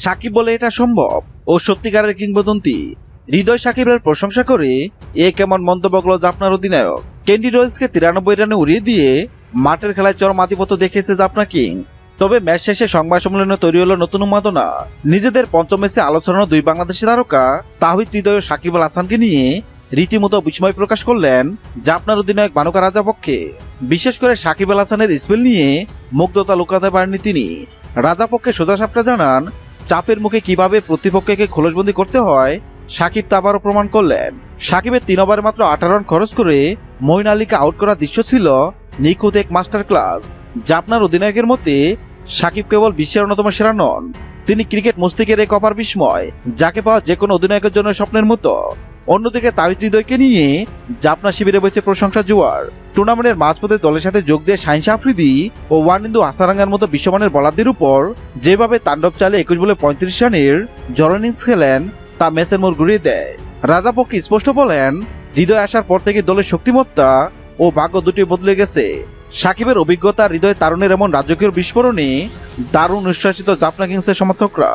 সাকিব বলে এটা সম্ভব ও সত্যিকারের কিংবদন্তি। হৃদয় সাকিবের প্রশংসা করে কেমন মন্তব্য করল জাফনার অধিনায়ক। ক্যান্ডি রয়্যালসকে 93 রানে উড়িয়ে দিয়ে মাঠের খেলায় চরম আধিপত্য দেখিয়েছে জাফনা কিংস। তবে ম্যাচ শেষে সংবাদ সম্মেলনে তৈরি হলো নতুন উন্মাদনা। নিজেদের পঞ্চম ম্যাচে আলোচনার দুই বাংলাদেশি তারকা তাওহিদ হৃদয় ও সাকিব আল হাসানকে নিয়ে রীতিমতো বিস্ময় প্রকাশ করলেন জাফনার অধিনায়ক বানুকা রাজাপক্ষে। বিশেষ করে সাকিব আল হাসানের স্পেল নিয়ে মুগ্ধতা লুকাতে পারেননি তিনি। রাজাপক্ষে সোজাসাপটা জানান, চাপের মুখে কিভাবে প্রতিপক্ষকে খোলসবন্দি করতে হয় সাকিব তা আবারও প্রমাণ করলেন। সাকিবের 3 ওভারে মাত্র 18 রান খরচ করে মঈন আলীকে আউট করার দৃশ্য ছিল নিখুঁত এক মাস্টার ক্লাস। জাফনার অধিনায়কের মতে সাকিব কেবল বিশ্বের অন্যতম সেরা নন, তিনি ক্রিকেট মস্তিষ্কের এক অপার বিস্ময়, যাকে পাওয়া যে কোনো অধিনায়কের জন্য স্বপ্নের মতো। অন্যদিকে তাওহিদ হৃদয়কে নিয়ে জাফনা শিবিরে বসে প্রশংসা জোয়ার। টুর্নামেন্টের মাঝপথে দলের সাথে যোগ দিয়ে শাহিন আফ্রিদি ও ওয়ানিন্দু হাসারাঙ্গার মতো বিশ্বমানের বোলারদের উপর যেভাবে তাণ্ডব চালে 21 বলে 35 রানের জড়ো ইনিংস খেলেন তা ম্যাচের মোড় ঘুরিয়ে দেয়। রাজাপক্ষে স্পষ্ট বলেন, হৃদয় আসার পর থেকে দলের শক্তিমত্তা ও ভাগ্য দুটি বদলে গেছে। সাকিবের অভিজ্ঞতা, হৃদয় তারুণের এমন রাজকীয় বিস্ফোরণে দারুণ উচ্ছ্বাসিত জাফনা কিংসের সমর্থকরা।